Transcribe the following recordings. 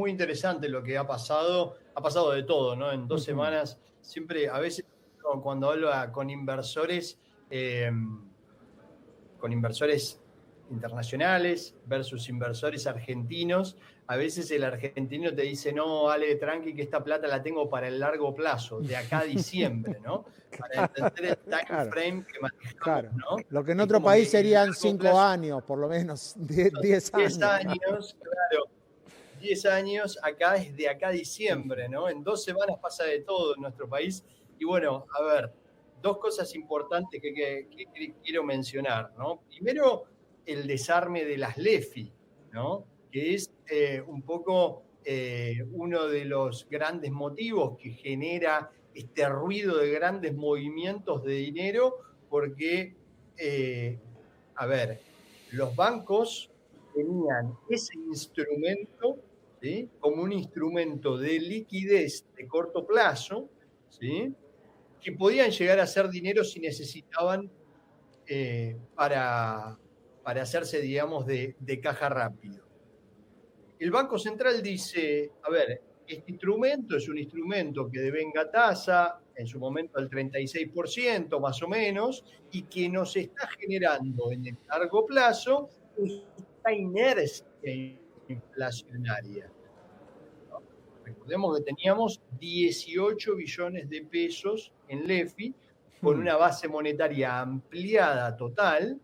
muy interesante lo que ha pasado de todo, ¿no? En 2 semanas, siempre, a veces cuando hablo con inversores internacionales versus inversores argentinos, a veces el argentino te dice, no, Ale, tranqui, que esta plata la tengo para el largo plazo, de acá a diciembre, ¿no? Para entender el time Claro, frame que manejamos, claro. ¿no? Lo que en Es otro como país que el serían largo 5 plazo, años, por lo menos 10 10 años. Claro. años, claro, 10 años, acá es de acá a diciembre, ¿no? En 2 semanas pasa de todo en nuestro país. Y bueno, a ver, dos cosas importantes que quiero mencionar, ¿no? Primero, el desarme de las LEFI, ¿no? Que es un poco uno de los grandes motivos que genera este ruido de grandes movimientos de dinero, porque, a ver, los bancos tenían ese instrumento, ¿sí? Como un instrumento de liquidez de corto plazo, ¿sí? Que podían llegar a hacer dinero si necesitaban para hacerse, digamos, de caja rápido. El Banco Central dice, a ver, este instrumento es un instrumento que devenga tasa, en su momento al 36% más o menos, y que nos está generando en el largo plazo esta inercia inflacionaria. Recordemos que teníamos 18 billones de pesos en LEFI, con una base monetaria ampliada total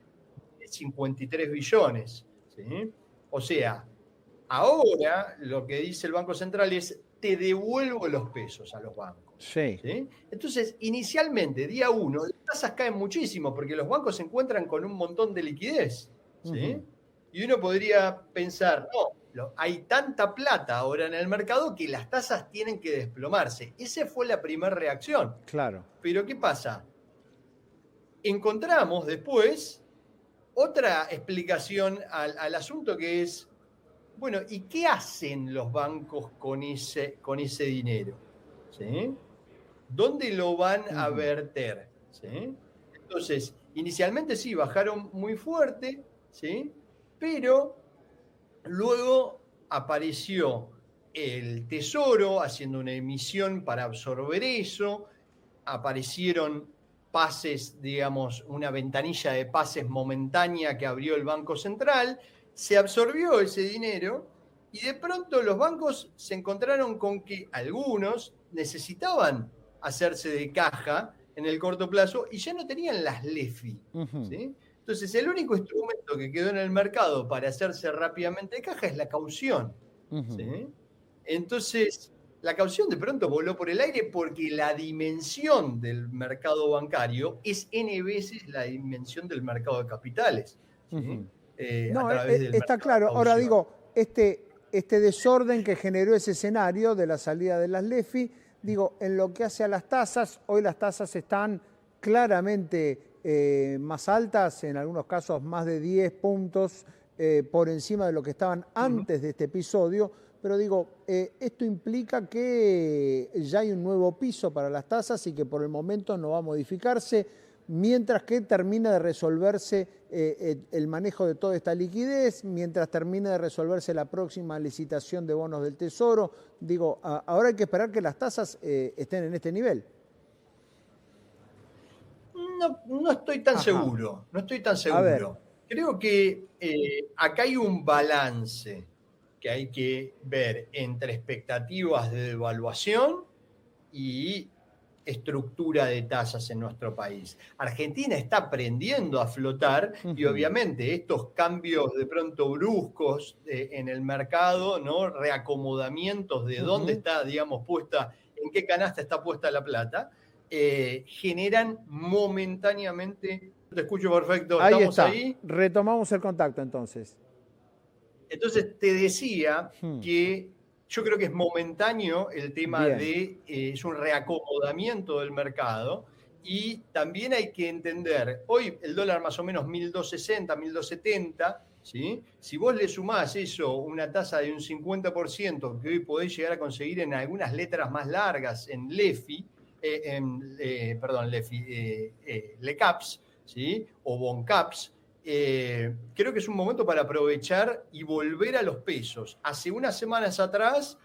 de 53 billones. ¿Sí? O sea, ahora lo que dice el Banco Central es, te devuelvo los pesos a los bancos. Sí. ¿Sí? Entonces, inicialmente, día 1, las tasas caen muchísimo porque los bancos se encuentran con un montón de liquidez. ¿Sí? Y uno podría pensar, no, hay tanta plata ahora en el mercado que las tasas tienen que desplomarse. Esa fue la primera reacción. Claro. Pero ¿qué pasa? Encontramos después otra explicación al asunto, que es, bueno, ¿y qué hacen los bancos con ese dinero? ¿Sí? ¿Dónde lo van a verter? ¿Sí? Entonces, inicialmente sí, bajaron muy fuerte, ¿sí? Pero luego apareció el Tesoro haciendo una emisión para absorber eso, aparecieron pases, digamos, una ventanilla de pases momentánea que abrió el Banco Central, se absorbió ese dinero y de pronto los bancos se encontraron con que algunos necesitaban hacerse de caja en el corto plazo y ya no tenían las LEFI. ¿Sí? Entonces, el único instrumento que quedó en el mercado para hacerse rápidamente de caja es la caución. ¿Sí? Entonces, la caución de pronto voló por el aire porque la dimensión del mercado bancario es N veces la dimensión del mercado de capitales, ¿sí? A No, través del está mercado de claro. Ahora caución. digo, este desorden que generó ese escenario de la salida de las LEFI, digo, en lo que hace a las tasas, hoy las tasas están claramente más altas, en algunos casos más de 10 puntos por encima de lo que estaban antes de este episodio. Pero digo, esto implica que ya hay un nuevo piso para las tasas y que por el momento no va a modificarse, mientras que termina de resolverse el manejo de toda esta liquidez, mientras termina de resolverse la próxima licitación de bonos del Tesoro. Digo, ahora hay que esperar que las tasas estén en este nivel. No estoy tan Ajá. seguro, no estoy tan A ver. seguro. Creo que acá hay un balance que hay que ver entre expectativas de devaluación y estructura de tasas en nuestro país. Argentina está aprendiendo a flotar y obviamente estos cambios de pronto bruscos en el mercado, ¿no? Reacomodamientos de dónde está, digamos, puesta, en qué canasta está puesta la plata, generan momentáneamente. Te escucho perfecto, Ahí ¿estamos está. ahí? Retomamos el contacto entonces. Entonces te decía que yo creo que es momentáneo el tema Bien. de, es un reacomodamiento del mercado y también hay que entender, hoy el dólar más o menos 1.260, 1.270, ¿sí? Si vos le sumás eso, una tasa de un 50% que hoy podés llegar a conseguir en algunas letras más largas, en LEFI, perdón, LEFI, LECAPS, ¿sí? O BONCAPS, creo que es un momento para aprovechar y volver a los pesos. Hace unas semanas atrás,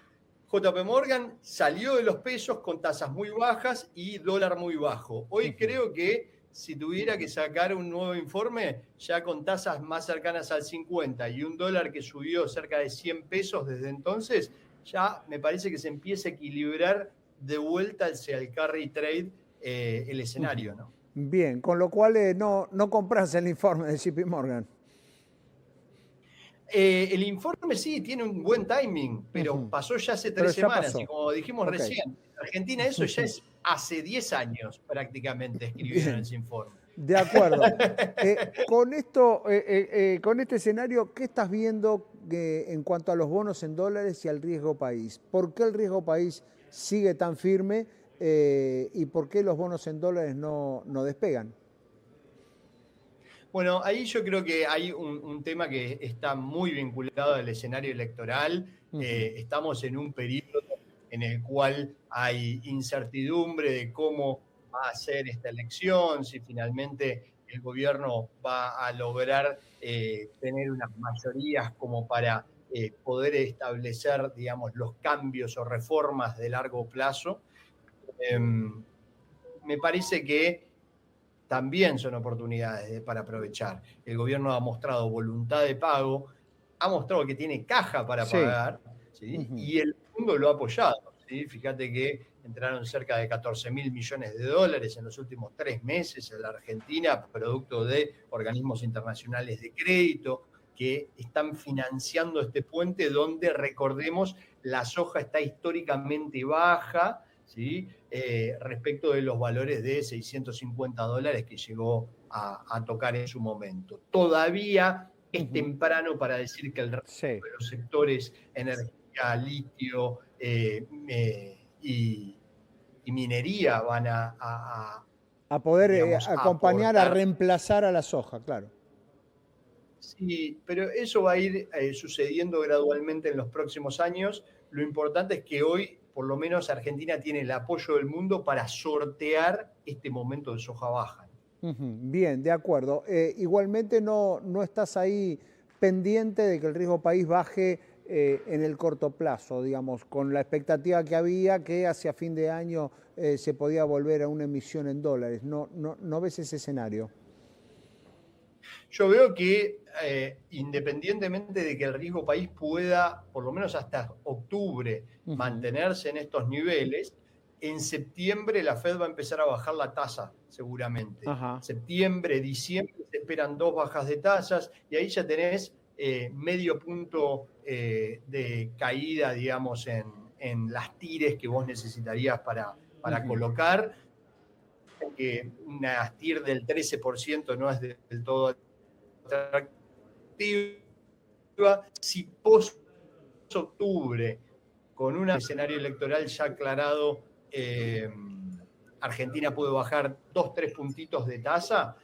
JP Morgan salió de los pesos con tasas muy bajas y dólar muy bajo. Hoy creo que si tuviera que sacar un nuevo informe, ya con tasas más cercanas al 50 y un dólar que subió cerca de 100 pesos desde entonces, ya me parece que se empieza a equilibrar de vuelta hacia el carry trade el escenario, ¿no? Bien, con lo cual no compras el informe de JP Morgan. El informe sí tiene un buen timing, pero pasó ya hace 3 semanas y como dijimos recién, Argentina eso ya es hace 10 años prácticamente escribieron ese informe. De acuerdo. Con este escenario, ¿qué estás viendo en cuanto a los bonos en dólares y al riesgo país? ¿Por qué el riesgo país sigue tan firme y por qué los bonos en dólares no despegan? Bueno, ahí yo creo que hay un tema que está muy vinculado al escenario electoral. Estamos en un periodo en el cual hay incertidumbre de cómo va a ser esta elección, si finalmente el gobierno va a lograr tener unas mayorías como para poder establecer, digamos, los cambios o reformas de largo plazo. Me parece que también son oportunidades para aprovechar. El gobierno ha mostrado voluntad de pago, ha mostrado que tiene caja para pagar, ¿sí? Y el mundo lo ha apoyado, ¿sí? Fíjate que entraron cerca de 14.000 millones de dólares en los últimos 3 meses en la Argentina, producto de organismos internacionales de crédito que están financiando este puente donde, recordemos, la soja está históricamente baja, ¿sí? Respecto de los valores de $650 que llegó a tocar en su momento. Todavía es temprano para decir que el resto de los sectores, energía, litio y minería, van a poder digamos, acompañar, a reemplazar a la soja, claro. Sí, pero eso va a ir sucediendo gradualmente en los próximos años. Lo importante es que hoy, por lo menos, Argentina tiene el apoyo del mundo para sortear este momento de soja baja. Bien, de acuerdo. Igualmente no estás ahí pendiente de que el riesgo país baje en el corto plazo, digamos, con la expectativa que había que hacia fin de año se podía volver a una emisión en dólares. ¿No ves ese escenario? Yo veo que independientemente de que el riesgo país pueda, por lo menos hasta octubre, mantenerse en estos niveles, en septiembre la Fed va a empezar a bajar la tasa, seguramente. Septiembre, diciembre se esperan 2 bajas de tasas y ahí ya tenés medio punto de caída, digamos, en las tires que vos necesitarías para colocar. Que una TIR del 13% no es del todo atractiva. Si post-octubre, con un escenario electoral ya aclarado, Argentina puede bajar 2-3 puntitos de tasa,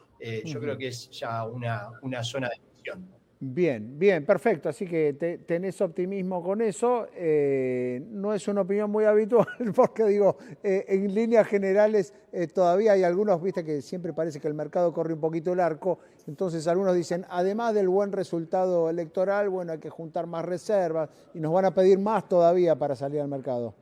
yo creo que es ya una zona de emisión. Bien, bien, perfecto. Así que tenés optimismo con eso. No es una opinión muy habitual porque digo, en líneas generales todavía hay algunos, viste que siempre parece que el mercado corre un poquito el arco. Entonces algunos dicen, además del buen resultado electoral, bueno, hay que juntar más reservas y nos van a pedir más todavía para salir al mercado.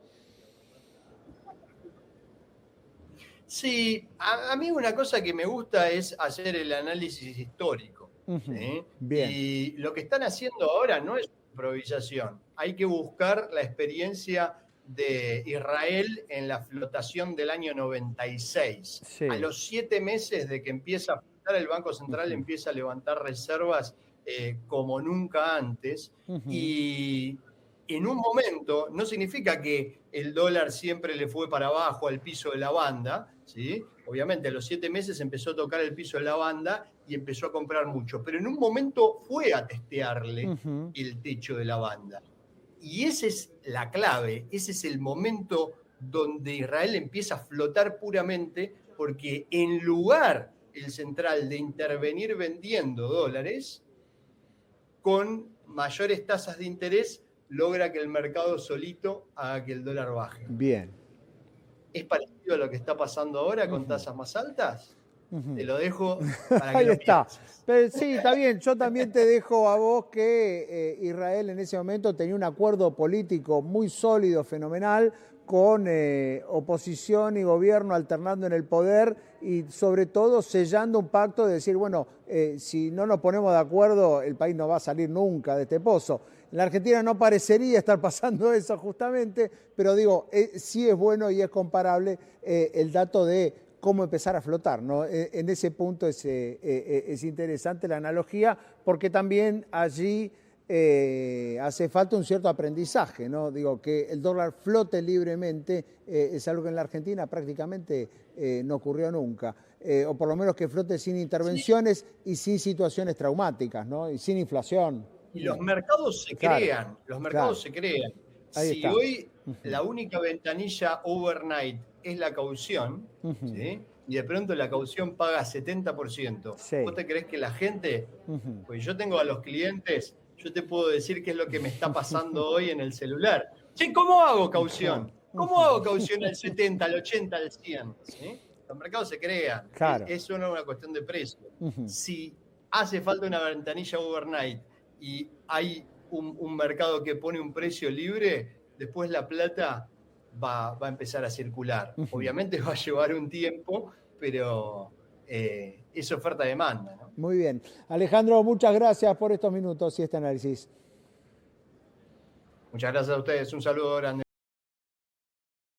Sí, a mí una cosa que me gusta es hacer el análisis histórico. ¿Sí? Bien. Y lo que están haciendo ahora no es improvisación. Hay que buscar la experiencia de Israel en la flotación del año 96. Sí. A los 7 meses de que empieza a flotar, el Banco Central empieza a levantar reservas como nunca antes. Y en un momento, no significa que el dólar siempre le fue para abajo al piso de la banda, ¿sí? Obviamente a los 7 meses empezó a tocar el piso de la banda y empezó a comprar mucho, pero en un momento fue a testearle el techo de la banda. Y esa es la clave, ese es el momento donde Israel empieza a flotar puramente, porque en lugar el central de intervenir vendiendo dólares, con mayores tasas de interés, logra que el mercado solito haga que el dólar baje. Bien. ¿Es parecido a lo que está pasando ahora con tasas más altas? Te lo dejo para que Ahí lo está. pienses. Pero sí, está bien. Yo también te dejo a vos que Israel en ese momento tenía un acuerdo político muy sólido, fenomenal, con oposición y gobierno alternando en el poder y sobre todo sellando un pacto de decir, bueno, si no nos ponemos de acuerdo, el país no va a salir nunca de este pozo. En la Argentina no parecería estar pasando eso justamente, pero digo, sí es bueno y es comparable el dato de cómo empezar a flotar, ¿no? En ese punto es interesante la analogía, porque también allí hace falta un cierto aprendizaje, ¿no? Digo, que el dólar flote libremente es algo que en la Argentina prácticamente no ocurrió nunca, o por lo menos que flote sin Sí, intervenciones y sin situaciones traumáticas, ¿no? Y sin inflación. y los mercados se Claro, crean, los mercados claro, se crean. ahí Si está. hoy la única ventanilla overnight es la caución, ¿sí? Y de pronto la caución paga 70%, ¿vos Sí. te crees que la gente, pues yo tengo a los clientes, yo te puedo decir qué es lo que me está pasando hoy en el celular? Che, ¿cómo hago Claro, caución? ¿Cómo hago caución al 70, al 80, al 100? ¿Sí? Los mercados se crean, claro. es solo una cuestión de precio. Si hace falta una ventanilla overnight y hay un mercado que pone un precio libre, después la plata va a empezar a circular. Obviamente va a llevar un tiempo, pero es oferta-demanda, ¿no? Muy bien. Alejandro, muchas gracias por estos minutos y este análisis. Muchas gracias a ustedes, un saludo grande.